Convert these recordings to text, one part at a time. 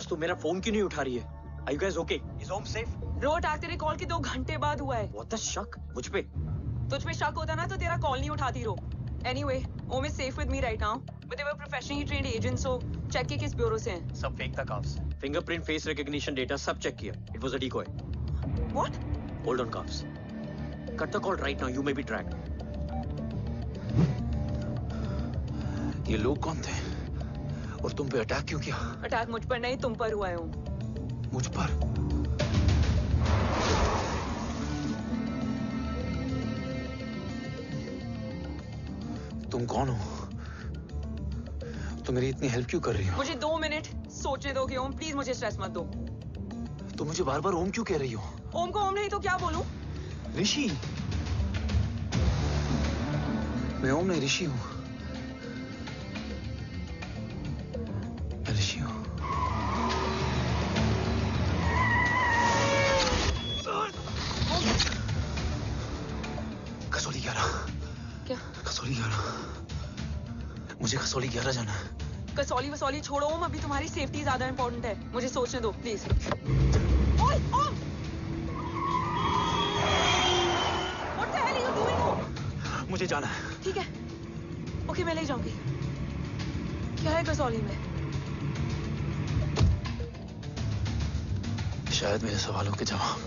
दोस्त, तू मेरा फोन क्यों नहीं उठा रही है? Are you guys okay? Is Om safe? रो अटैक तेरे कॉल के 2 घंटे बाद हुआ है। What the शक? मुझ पे? तुझ पे शक होता ना तो तेरा कॉल नहीं उठाती रो। Anyway, Om is safe with me right now. But they were professionally trained agents, so check के किस ब्यूरो से हैं? सब फेक था carbs. Fingerprint, face recognition data सब चेक किया। It was a decoy. What? Hold on, carbs. Cut the call right now. You may be tracked. ये लोग कौन थे? और तुम पे अटैक क्यों किया? अटैक मुझ पर नहीं, तुम पर हुआ है ओम। मुझ पर? तुम कौन हो? तुम मेरी इतनी हेल्प क्यों कर रही हो? मुझे 2 मिनट सोचने दोगे ओम? प्लीज मुझे स्ट्रेस मत दो। तुम मुझे बार बार ओम क्यों कह रही हो? ओम को ओम नहीं तो क्या बोलूं? ऋषि। मैं ओम नहीं, ऋषि हूं। मैं ऋषि हूं। कसौली 11। क्या? कसौली 11। मुझे कसौली 11 जाना है। कसौली वसौली छोड़ो ओम, अभी तुम्हारी सेफ्टी ज्यादा इंपॉर्टेंट है। मुझे सोचने दो प्लीज। ओए ओम! What the hell are you doing ओम? मुझे जाना है। ठीक है। ओके, मैं ले जाऊंगी। क्या है कसौली में? शायद मेरे सवालों के जवाब।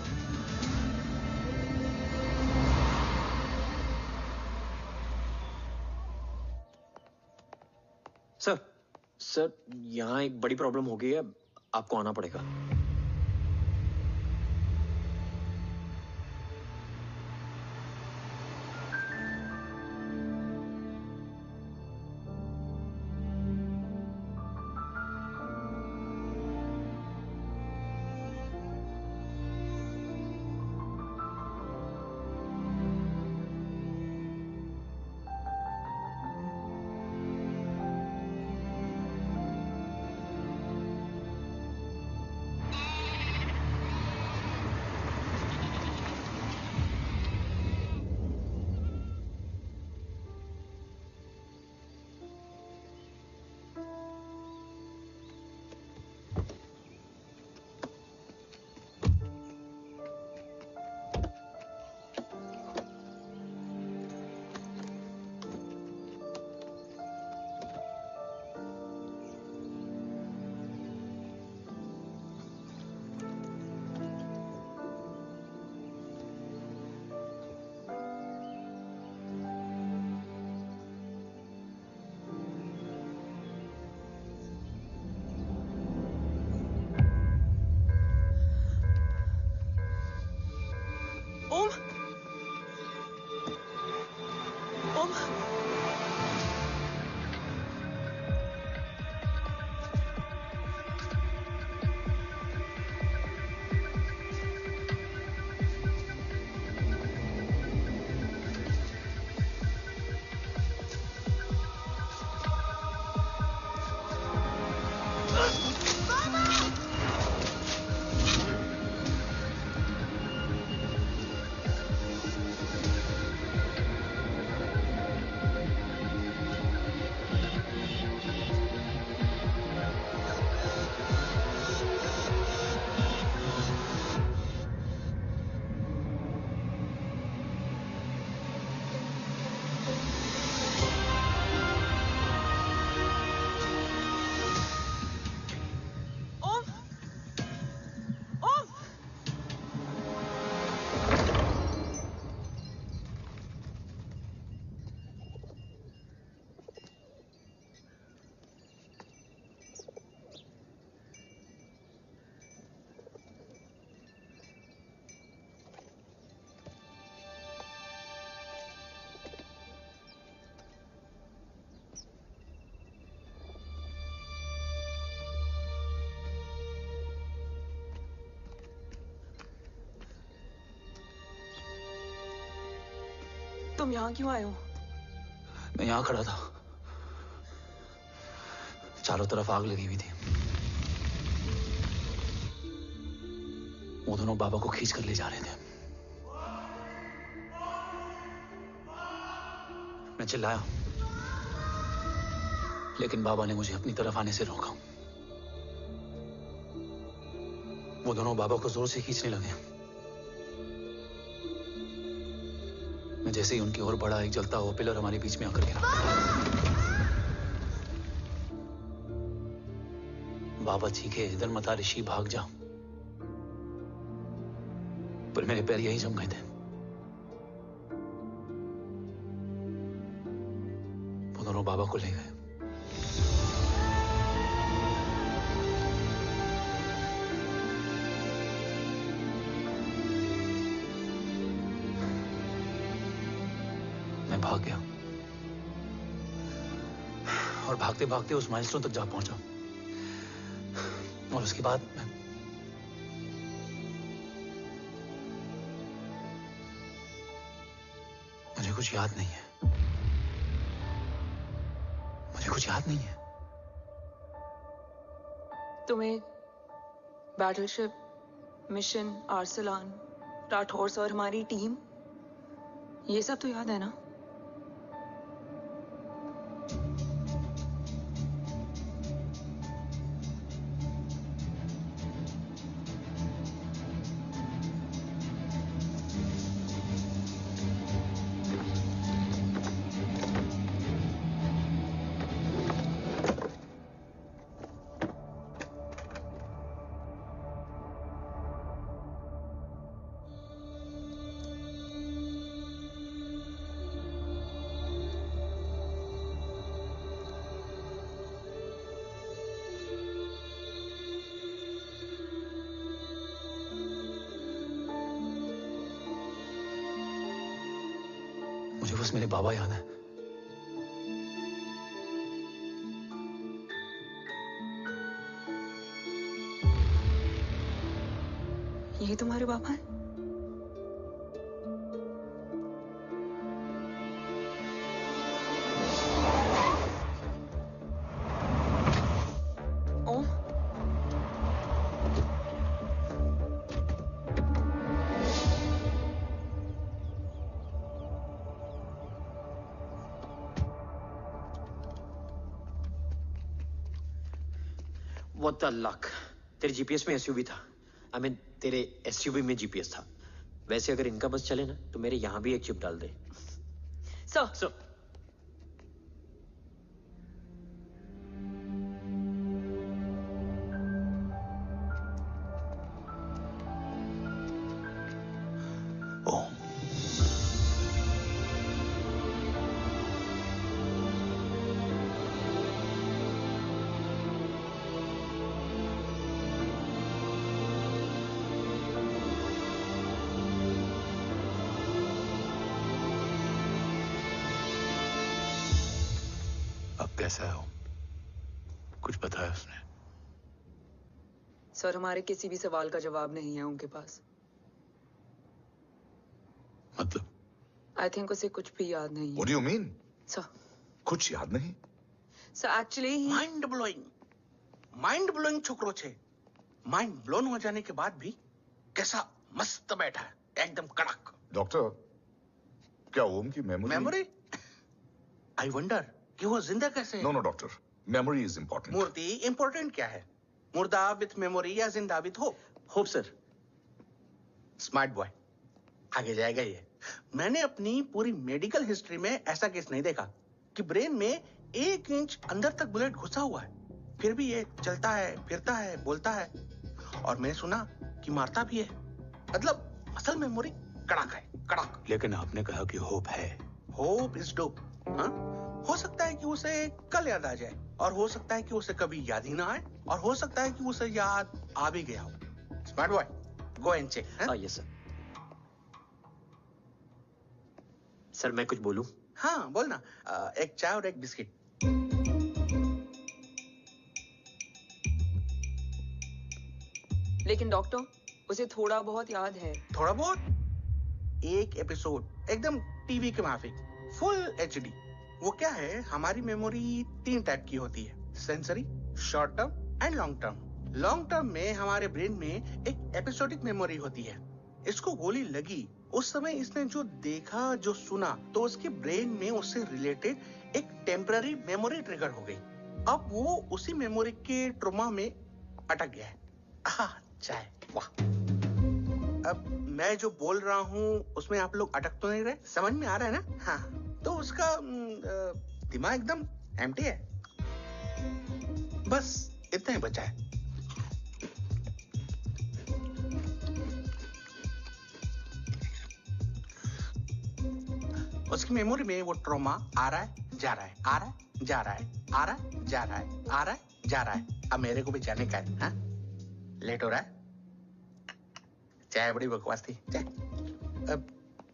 सर, यहाँ एक बड़ी प्रॉब्लम हो गई है। आपको आना पड़ेगा। तुम यहाँ क्यों आए हो? मैं यहाँ खड़ा था। चारों तरफ आग लगी हुई थी। वो दोनों बाबा को खींच कर ले जा रहे थे। मैं चिल्लाया, लेकिन बाबा ने मुझे अपनी तरफ आने से रोका। वो दोनों बाबा को जोर से खींचने लगे। मैं जैसे ही उनकी ओर बढ़ा, एक जलता हुआ पिलर हमारे बीच में आकर गिरा। बाबा चीखे, इधर मत आ ऋषि, भाग जा। पर मेरे पैर यही जम गए थे। वो दोनों बाबा को ले गए। मैं भाग गया और भागते भागते उस माइलस्टोन तक जा पहुंचा। और उसके बाद मुझे कुछ याद नहीं है। मुझे कुछ याद नहीं है। तुम्हें बैटलशिप, मिशन, आर्सलान, राठौर और हमारी टीम, ये सब तो याद है ना? मुझे बस मेरे बाबा याद है। ये तुम्हारे बाबा हैं? ओम, What the luck? तेरे जीपीएस में एसयूवी था। I mean, तेरे एसयूवी में जीपीएस था। वैसे अगर इनका बस चले ना, तो मेरे यहां भी एक चिप डाल दे। सर। ओम, अब कैसा है ओम? कुछ बताया उसने? सर, हमारे किसी भी सवाल का जवाब नहीं है उनके पास। मतलब? आई थिंक उसे कुछ भी याद नहीं What है। do you mean? सर, कुछ याद नहीं? एक्चुअली माइंड ब्लोइंग छोकरो छे। माइंड ब्लोन हो जाने के बाद भी कैसा मस्त बैठा है, एकदम कड़क। डॉक्टर, क्या ओम की मेमोरी? आई वंडर कि वो जिंदा कैसे है? No doctor, memory is important. मूर्ति इंपॉर्टेंट क्या है? मुर्दा विथ मेमोरी या जिंदा with hope? Hope sir. Smart boy, आगे जाएगा ये। मैंने अपनी पूरी मेडिकल हिस्ट्री में ऐसा केस नहीं देखा कि ब्रेन में 1 इंच अंदर तक बुलेट घुसा हुआ है, फिर भी ये चलता है, फिरता है, बोलता है, और मैंने सुना कि मारता भी है। मतलब असल मेमोरी कड़क है, कड़क। लेकिन आपने कहा कि होप है। Hope is dope. हाँ, हो सकता है कि उसे कल याद आ जाए, और हो सकता है कि उसे कभी याद ही ना आए, और हो सकता है कि उसे याद आ भी गया हो। Smart boy, go and check. Yes sir. Sir मैं कुछ बोलूं? हाँ बोल ना। एक चाय और एक बिस्किट। लेकिन डॉक्टर, उसे थोड़ा बहुत याद है। थोड़ा बहुत? एक एपिसोड एकदम टीवी के माफिक, फुल एचडी। वो क्या है, हमारी मेमोरी 3 टाइप की होती है, sensory, short term and long term. Long term में हमारे ब्रेन में एक एपिसोडिक मेमोरी होती है। इसको गोली लगी, उस समय इसने जो देखा, जो सुना, तो उसके ब्रेन में उससे रिलेटेड एक टेम्पररी मेमोरी ट्रिगर हो गई। अब वो उसी मेमोरी के ट्रॉमा में अटक गया है। चाय, वाह। अब मैं जो बोल रहा हूँ उसमें आप लोग अटक तो नहीं रहे? समझ में आ रहा है ना? हाँ, तो उसका दिमाग एकदम एम्प्टी है। बस इतना ही बचा है। उसकी मेमोरी में वो ट्रॉमा आ रहा है, जा रहा है, आ रहा है, जा रहा है, आ रहा है, जा रहा है, आ रहा है, जा रहा है। अब मेरे को भी जाने का है, हाँ? लेट हो रहा है? चाय बड़ी बकवास थी। चाय। अब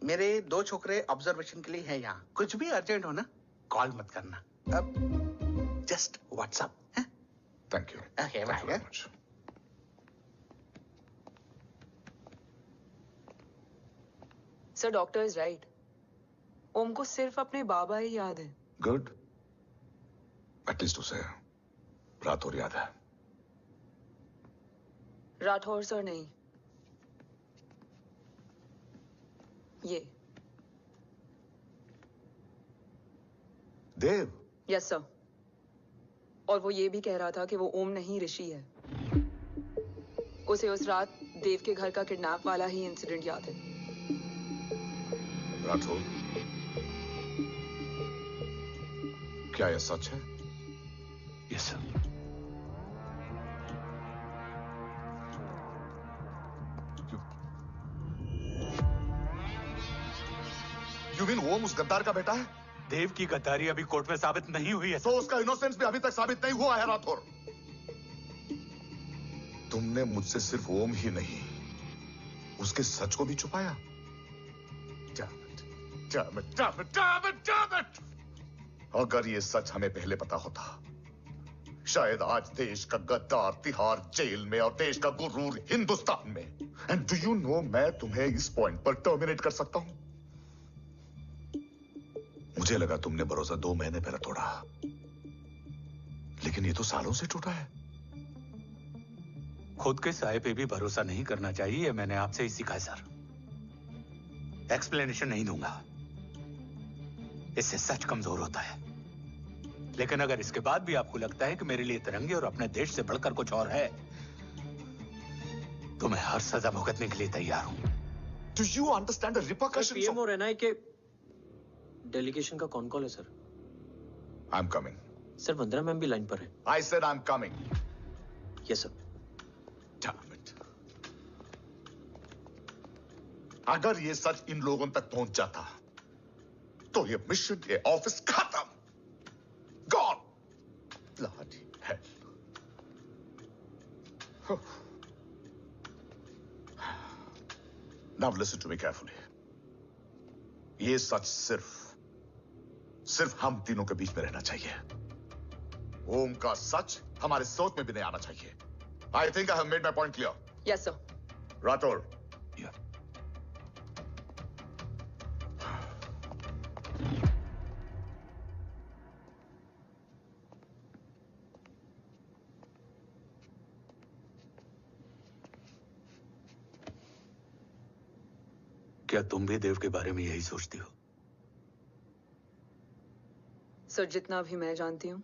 मेरे 2 छोकरे ऑब्जर्वेशन के लिए हैं यहाँ। कुछ भी अर्जेंट हो ना, कॉल मत करना। अब जस्ट व्हाट्सएप, हाँ? Thank you. Okay, thank you bye. Very much. Sir doctor is right. Om को सिर्फ अपने बाबा ही याद है। गुड। एटलीस्ट उसे रात और याद है। राठौर सर नहीं, ये। देव। Yes sir. और वो ये भी कह रहा था कि वो ओम नहीं ऋषि है। उसे उस रात देव के घर का किडनैप वाला ही इंसिडेंट याद है। राठौर, क्या यह सच है? Yes sir. यू मीन ओम उस गद्दार का बेटा है? देव की गद्दारी अभी कोर्ट में साबित नहीं हुई है। तो उसका इनोसेंस भी अभी तक साबित नहीं हुआ है राठौर। तुमने मुझसे सिर्फ ओम ही नहीं, उसके सच को भी छुपाया। Damn it! अगर ये सच हमें पहले पता होता, शायद आज देश का गद्दार तिहाड़ जेल में और देश का गुरूर हिंदुस्तान में। एंड डू यू नो, मैं तुम्हें इस पॉइंट पर टर्मिनेट कर सकता हूं। मुझे लगा तुमने भरोसा 2 महीने पहले तोड़ा, लेकिन ये तो सालों से टूटा है। खुद के साये पे भी भरोसा नहीं करना चाहिए, मैंने आपसे ही सीखा है सर। एक्सप्लेनेशन नहीं दूंगा, इससे सच कमजोर होता है। लेकिन अगर इसके बाद भी आपको लगता है कि मेरे लिए तिरंगे और अपने देश से बढ़कर कुछ और है, तो मैं हर सजा भुगतने के लिए तैयार हूं। Do you understand the repercussions PM of... और एनआई के डेलीगेशन का कौन कॉल है sir? I'm coming. Sir Vandana ma'am भी लाइन पर है। I said I'm coming. Yes sir. Damn it. अगर ये सच इन लोगों तक पहुंच जाता, तो ये मिशन, ये ऑफिस खत्म। Gone. Bloody hell. Now listen to me carefully. ये सच सिर्फ हम तीनों के बीच में रहना चाहिए। ओम का सच हमारे सोच में भी नहीं आना चाहिए। I think I have made my point clear. Yes sir. Rathore, Yeah. क्या तुम भी देव के बारे में यही सोचती हो? सर जितना भी मैं जानती हूँ,